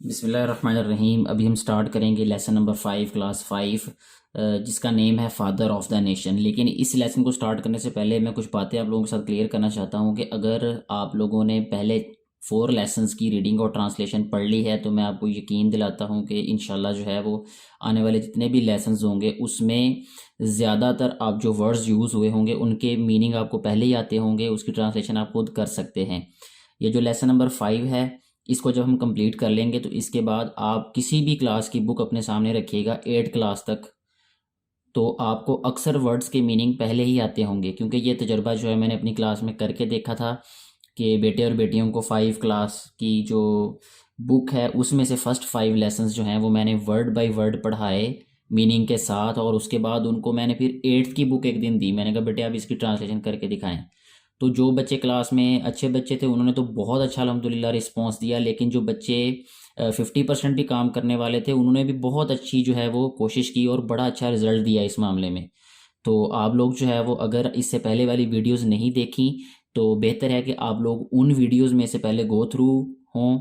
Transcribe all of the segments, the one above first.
بسم اللہ الرحمن الرحیم۔ ابھی ہم سٹارٹ کریں گے لیسن نمبر 5 کلاس 5 جس کا نیم ہے فادر آف دا نیشن۔ لیکن اس لیسن کو سٹارٹ کرنے سے پہلے میں کچھ باتیں آپ لوگوں کے ساتھ کلیئر کرنا چاہتا ہوں کہ اگر آپ لوگوں نے پہلے 4 لیسنز کی ریڈنگ اور ٹرانسلیشن پڑھ لی ہے تو میں آپ کو یقین دلاتا ہوں کہ انشاءاللہ جو ہے وہ آنے والے جتنے بھی لیسنز ہوں گے اس میں زیادہ تر آپ جو ورڈز یوز ہوئے ہوں گے ان کے میننگ آپ کو پہلے ہی آتے ہوں گے، اس کی ٹرانسلیشن آپ خود کر سکتے ہیں۔ یہ جو لیسن نمبر 5 ہے اس کو جب ہم کمپلیٹ کر لیں گے تو اس کے بعد آپ کسی بھی کلاس کی بک اپنے سامنے رکھیے گا 8 کلاس تک، تو آپ کو اکثر ورڈز کے میننگ پہلے ہی آتے ہوں گے، کیونکہ یہ تجربہ جو ہے میں نے اپنی کلاس میں کر کے دیکھا تھا کہ بیٹے اور بیٹیوں کو 5 کلاس کی جو بک ہے اس میں سے فرسٹ 5 لیسنز جو ہیں وہ میں نے ورڈ بائی ورڈ پڑھائے میننگ کے ساتھ، اور اس کے بعد ان کو میں نے پھر 8th کی بک ایک دن دی، میں نے کہا بیٹے آپ اس کی ٹرانسلیشن کر کے دکھائیں۔ تو جو بچے کلاس میں اچھے بچے تھے انہوں نے تو بہت اچھا الحمدللہ رسپانس دیا، لیکن جو بچے 50% بھی کام کرنے والے تھے انہوں نے بھی بہت اچھی جو ہے وہ کوشش کی اور بڑا اچھا رزلٹ دیا اس معاملے میں۔ تو آپ لوگ جو ہے وہ اگر اس سے پہلے والی ویڈیوز نہیں دیکھیں تو بہتر ہے کہ آپ لوگ ان ویڈیوز میں سے پہلے گو تھرو ہوں۔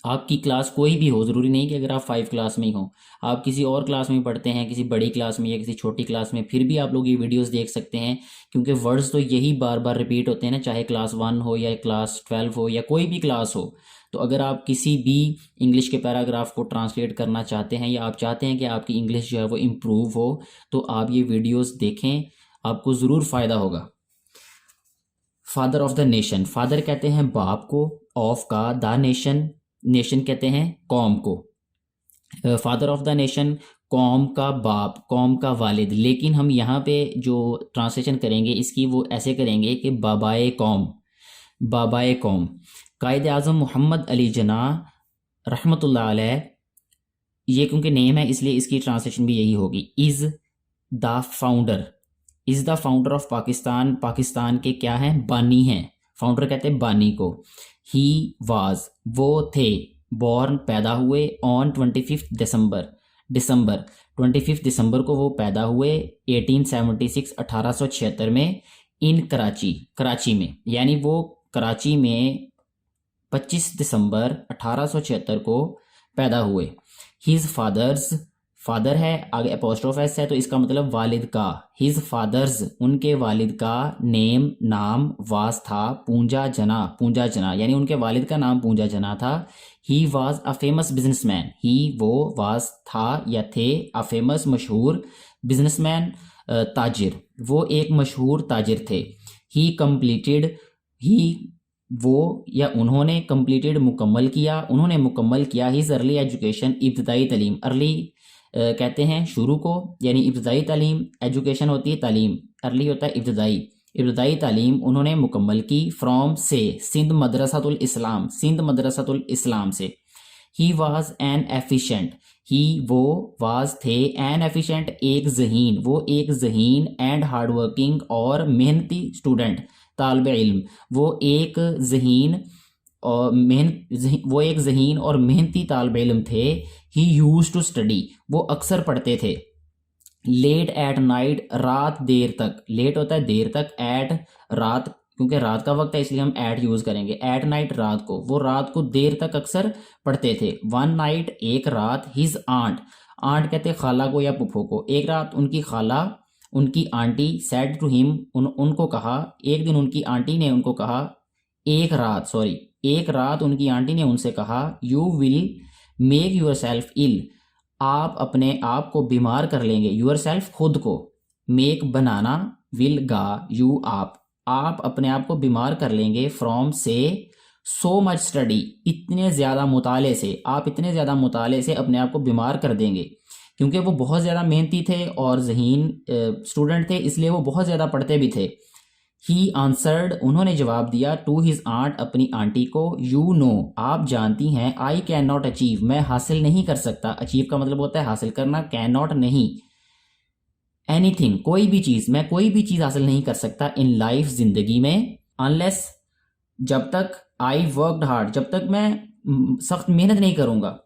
آپ کی کلاس کوئی بھی ہو، ضروری نہیں کہ اگر آپ 5 کلاس میں ہی ہوں، آپ کسی اور کلاس میں پڑھتے ہیں، کسی بڑی کلاس میں یا کسی چھوٹی کلاس میں، پھر بھی آپ لوگ یہ ویڈیوز دیکھ سکتے ہیں، کیونکہ ورڈز تو یہی بار بار ریپیٹ ہوتے ہیں نا، چاہے کلاس 1 ہو یا کلاس 12 ہو یا کوئی بھی کلاس ہو۔ تو اگر آپ کسی بھی انگلش کے پیراگراف کو ٹرانسلیٹ کرنا چاہتے ہیں یا آپ چاہتے ہیں کہ آپ کی انگلش جو ہے وہ امپروو ہو تو آپ یہ ویڈیوز دیکھیں، آپ کو ضرور فائدہ ہوگا۔ Father of the nation, father کہتے ہیں باپ کو، آف کا، دا نیشن، نیشن کہتے ہیں قوم کو۔ فادر آف دا نیشن قوم کا باپ، قوم کا والد، لیکن ہم یہاں پہ جو ٹرانسلیشن کریں گے اس کی وہ ایسے کریں گے کہ بابائے قوم، بابائے قوم۔ قائد اعظم محمد علی جناح رحمۃ اللہ علیہ، یہ کیونکہ نیم ہے اس لیے اس کی ٹرانسلیشن بھی یہی ہوگی، is the founder, is the founder of Pakistan, Pakistan کے کیا ہیں؟ بانی ہیں، فاؤنڈر کہتے ہیں بانی کو۔ ہی واز، وہ تھے، بورن پیدا ہوئے، آن 25 دسمبر، دسمبر 25 دسمبر کو وہ پیدا ہوئے 1876 1876 میں، ان کراچی، کراچی میں، یعنی وہ کراچی میں 25 دسمبر 1876 کو پیدا ہوئے۔ ہیز فادرز، فادر ہے آگے اپوسٹروف ایس ہے تو اس کا مطلب والد کا، ہز فادرز ان کے والد کا، نیم نام، واز تھا، پونجا جنا، پونجا جنا یعنی ان کے والد کا نام پونجا جنا تھا۔ He was a famous businessman, he وہ، واز تھا یا تھے، اے فیمس مشہور، بزنس مین تاجر، وہ ایک مشہور تاجر تھے۔ ہی کمپلیٹڈ، ہی وہ یا انہوں نے، کمپلیٹڈ مکمل کیا، انہوں نے مکمل کیا، ہز ارلی ایجوکیشن ابتدائی تعلیم، ارلی کہتے ہیں شروع کو، یعنی ابتدائی تعلیم، ایجوکیشن ہوتی ہے تعلیم، ارلی ہوتا ہے ابتدائی، ابتدائی تعلیم انہوں نے مکمل کی، فرام سے، سندھ مدرسۃ الاسلام، سندھ مدرسۃ الاسلام سے۔ ہی واز این ایفیشینٹ، ہی وہ، واز تھے، این ایفیشینٹ ایک ذہین، وہ ایک ذہین، اینڈ ہارڈ ورکنگ اور محنتی اسٹوڈنٹ، طالب علم، وہ ایک ذہین اور وہ ایک ذہین اور محنتی طالب علم تھے۔ ہی یوز ٹو اسٹڈی، وہ اکثر پڑھتے تھے، لیٹ ایٹ نائٹ، رات دیر تک، لیٹ ہوتا ہے دیر تک، ایٹ رات، کیونکہ رات کا وقت ہے اس لیے ہم ایٹ یوز کریں گے، ایٹ نائٹ رات کو، وہ رات کو دیر تک اکثر پڑھتے تھے۔ ون نائٹ ایک رات، ہز آنٹ، آنٹ کہتے خالہ کو یا پھپھو کو، ایک رات ان کی خالہ، ان کی آنٹی، سیڈ ٹو ہم، ان کو کہا، ایک دن ان کی آنٹی نے ان کو کہا، ایک رات ان کی آنٹی نے ان سے کہا، you will make your self ال، آپ اپنے آپ کو بیمار کر لیں گے، یور سیلف خود کو، make banana, will God, you آپ اپنے آپ کو بیمار کر لیں گے، فرام سے، سو مچ اسٹڈی، اتنے زیادہ مطالعے سے، آپ اتنے زیادہ مطالعے سے اپنے آپ کو بیمار کر دیں گے، کیونکہ وہ بہت زیادہ محنتی تھے اور ذہین اسٹوڈنٹ تھے اس لیے وہ بہت زیادہ پڑھتے بھی تھے۔ ہی آنسرڈ، انہوں نے جواب دیا، ٹو ہز آنٹ، اپنی آنٹی کو، یو نو، آپ جانتی ہیں، آئی کین ناٹ اچیو، میں حاصل نہیں کر سکتا، اچیو کا مطلب ہوتا ہے حاصل کرنا، کین ناٹ نہیں، اینی تھنگ کوئی بھی چیز، میں کوئی بھی چیز حاصل نہیں کر سکتا، ان لائف زندگی میں، انلیس جب تک، آئی ورکڈ ہارڈ، جب تک میں سخت محنت نہیں کروں گا،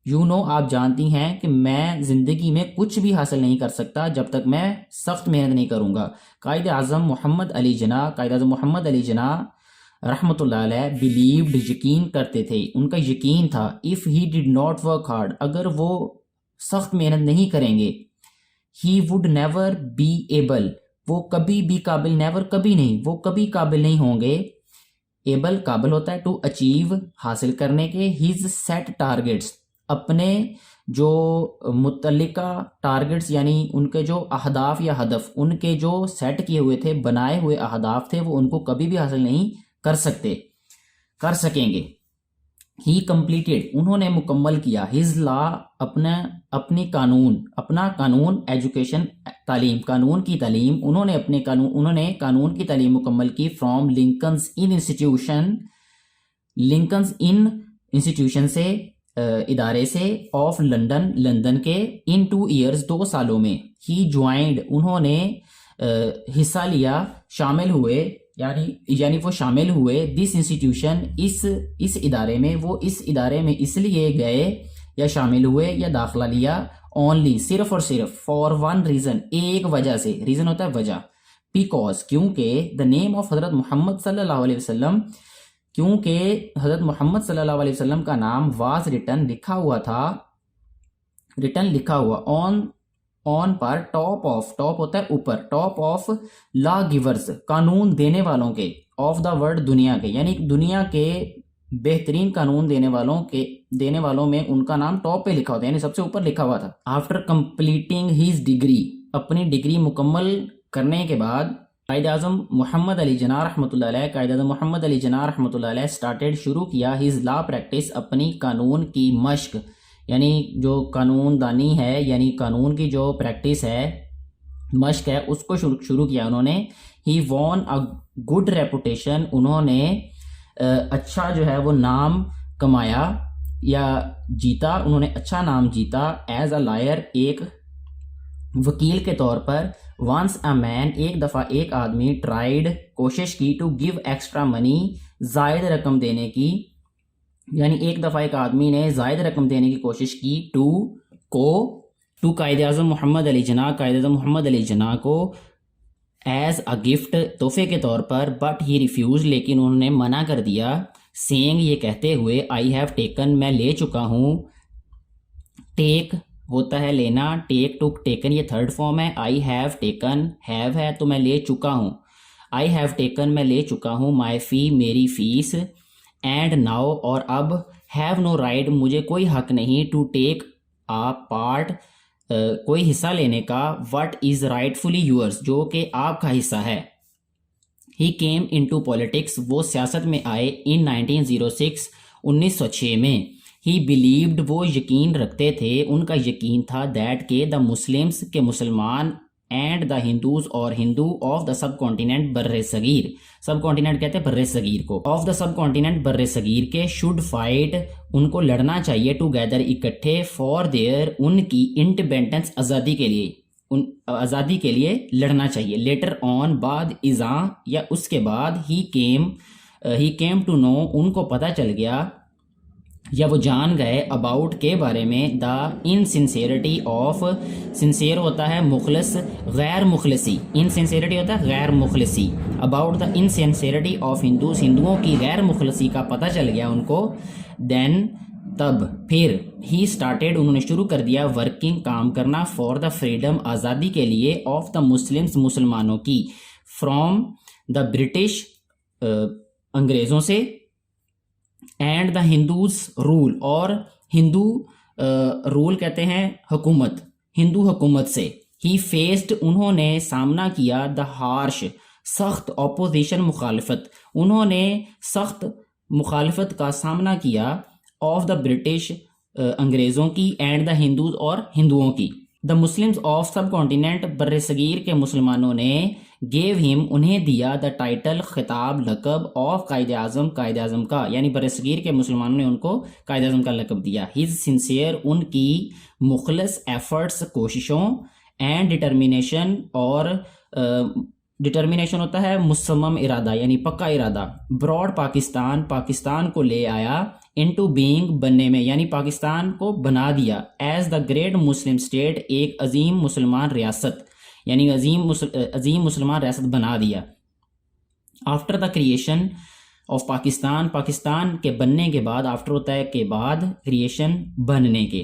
یو نو آپ جانتی ہیں کہ میں زندگی میں کچھ بھی حاصل نہیں کر سکتا جب تک میں سخت محنت نہیں کروں گا۔ قائد اعظم محمد علی جناح، قائد اعظم محمد علی جناح رحمۃ اللہ علیہ بلیوڈ یقین کرتے تھے، ان کا یقین تھا، if he did not work hard اگر وہ سخت محنت نہیں کریں گے، he would never be able وہ کبھی بھی قابل، نیور کبھی نہیں، وہ کبھی قابل نہیں ہوں گے، ایبل قابل ہوتا ہے، ٹو اچیو حاصل کرنے کے، ہیز سیٹ ٹارگیٹس اپنے جو متعلقہ ٹارگیٹس یعنی ان کے جو اہداف یا ہدف ان کے جو سیٹ کیے ہوئے تھے، بنائے ہوئے اہداف تھے، وہ ان کو کبھی بھی حاصل نہیں کر سکیں گے۔ ہی کمپلیٹڈ انہوں نے مکمل کیا، ہز لا اپنا قانون ایجوکیشن تعلیم، قانون کی تعلیم، انہوں نے قانون کی تعلیم مکمل کی، فرام لنکنز ان انسٹیٹیوشن سے ادارے سے، آف لندن کے، ان 2 ایئرز 2 سالوں میں، ہی جوائنڈ انہوں نے حصہ لیا، شامل ہوئے یعنی وہ شامل ہوئے، دس انسٹیٹیوشن اس ادارے میں، وہ اس ادارے میں اس لیے گئے یا شامل ہوئے یا داخلہ لیا، اونلی صرف اور صرف، فار ون ریزن ایک وجہ سے، ریزن ہوتا ہے وجہ، بیکاز کیونکہ دا نیم آف حضرت محمد صلی اللہ علیہ وسلم، کیونکہ حضرت محمد صلی اللہ علیہ وسلم کا نام واز ریٹن لکھا ہوا آن پر، ٹاپ ہوتا ہے اوپر، ٹاپ آف لا گیورز قانون دینے والوں کے، آف دا ورلڈ دنیا کے، یعنی دنیا کے بہترین قانون دینے والوں میں ان کا نام ٹاپ پہ لکھا ہوتا ہے، یعنی سب سے اوپر لکھا ہوا تھا۔ آفٹر کمپلیٹنگ ہیز ڈگری اپنی ڈگری مکمل کرنے کے بعد، قائد اعظم محمد علی جناح رحمۃ اللہ علیہ اسٹارٹیڈ شروع کیا، ہز لا پریکٹس اپنی قانون کی مشق، یعنی جو قانون دانی ہے، یعنی قانون کی جو پریکٹس ہے، مشق ہے، اس کو شروع کیا انہوں نے۔ ہی وون اے گڈ ریپوٹیشن انہوں نے اچھا جو ہے وہ نام کمایا یا جیتا، انہوں نے اچھا نام جیتا، ایز اے لائر ایک وکیل کے طور پر، وانس اے مین ایک دفعہ ایک آدمی، ٹرائیڈ کوشش کی، ٹو گیو ایکسٹرا منی زائد رقم دینے کی، یعنی ایک دفعہ ایک آدمی نے زائد رقم دینے کی کوشش کی، ٹو قائد اعظم محمد علی جناح کو، ایز اے گفٹ تحفے کے طور پر، بٹ ہی ریفیوز لیکن انہوں نے منع کر دیا، سینگ یہ کہتے ہوئے، آئی ہیو ٹیکن میں لے چکا ہوں، ٹیک ہوتا ہے لینا، ٹیک ٹو ٹیکن یہ تھرڈ فارم ہے، آئی ہیو ٹیکن، ہیو ہے تو میں لے چکا ہوں، آئی ہیو ٹیکن میں لے چکا ہوں، مائی فی میری فیس، اینڈ ناؤ اور اب، ہیو نو رائٹ مجھے کوئی حق نہیں، ٹو ٹیک آ پارٹ کوئی حصہ لینے کا، what is right fully yours جو کہ آپ کا حصہ ہے۔ ہی کیم انٹو پولیٹکس وہ سیاست میں آئے، ان 1906 1906 میں، ہی بلیوڈ وہ یقین رکھتے تھے، ان کا یقین تھا، دیٹ کہ دا مسلمس کے مسلمان، اینڈ دا ہندوز اور ہندو، آف دا سب کانٹیننٹ بر صغیر، سب کانٹیننٹ کہتے ہیں بر صغیر کو، آف دا سب کانٹیننٹ بر صغیر کے، شوڈ فائٹ ان کو لڑنا چاہیے، ٹوگیدر اکٹھے، فار دیئر ان کی انڈیپینڈنس آزادی کے لیے لڑنا چاہیے، لیٹر آن بعد ازاں یا اس کے بعد، ہی کیم ٹو نو ان کو پتہ چل گیا یا وہ جان گئے، اباؤٹ کے بارے میں، دا انسنسیئرٹی آف، سنسیئر ہوتا ہے مخلص، غیر مخلصی، انسنسیئرٹی ہوتا ہے غیر مخلصی، اباؤٹ دا انسنسیئرٹی آف ہندوز ہندوؤں کی غیر مخلصی کا پتہ چل گیا ان کو، دین تب پھر، ہی اسٹارٹیڈ انہوں نے شروع کر دیا، ورکنگ کام کرنا، فار دا فریڈم آزادی کے لیے، آف دا مسلمس مسلمانوں کی، فرام دا برٹش انگریزوں سے، اینڈ دا ہندوز رول اور ہندو رول کہتے ہیں حکومت، ہندو حکومت سے، ہی فیسڈ انہوں نے سامنا کیا، دا ہارش سخت، اپوزیشن مخالفت، انہوں نے سخت مخالفت کا سامنا کیا، آف دا برٹش انگریزوں کی، اینڈ دا ہندوز اور ہندوؤں کی، the Muslims of sub continent بر صغیر کے مسلمانوں نے، گیو ہم انہیں دیا، دا ٹائٹل خطاب لقب، آف قائد اعظم کا، یعنی بر صغیر کے مسلمانوں نے ان کو قائد اعظم کا لقب دیا، ہز سنسیئر ان کی مخلص ایفرٹس کوششوں، اینڈ ڈٹرمینیشن اور ڈٹرمینیشن ہوتا ہے مصمم ارادہ یعنی پکا ارادہ، براڈ پاکستان کو لے آیا، انٹو بینگ بننے میں، یعنی پاکستان کو بنا دیا، as the great Muslim state ایک عظیم مسلمان ریاست، یعنی عظیم مسلمان ریاست بنا دیا، after the creation of Pakistan, Pakistan کے بننے کے بعد، آفٹر ہوتا ہے کے بعد، کریشن بننے کے،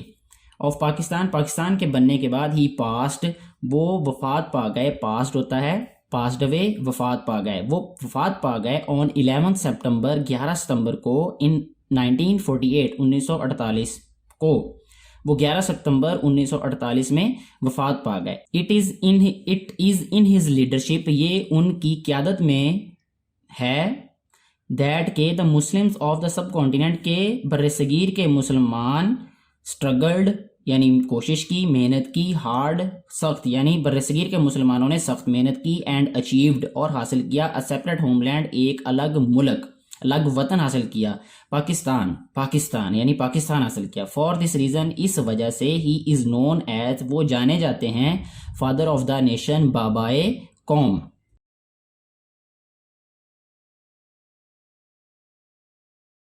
آف پاکستان پاکستان کے بننے کے بعد، ہی پاسڈ وہ وفات پا گئے، پاسڈ ہوتا ہے پاسڈ اوے، وفات پا گئے، وہ وفات پا گئے آن 11 سپٹمبر 11 ستمبر کو ان 1948 1948 کو، وہ 11 ستمبر 1948 میں وفات پا گئے. It is in his leadership, یہ ان کی قیادت میں ہے، دیٹ کہ the Muslims of the sub continent کے بر صغیر کے مسلمان اسٹرگلڈ یعنی کوشش کی، محنت کی، ہارڈ سخت یعنی بر صغیر کے مسلمانوں نے سخت محنت کی، اینڈ اچیوڈ اور حاصل کیا، اے سیپریٹ ہوم لینڈ ایک الگ ملک، الگ وطن حاصل کیا، پاکستان یعنی پاکستان حاصل کیا. فار دس ریزن اس وجہ سے، ہی از نون ایز وہ جانے جاتے ہیں، فادر آف دا نیشن بابائے قوم.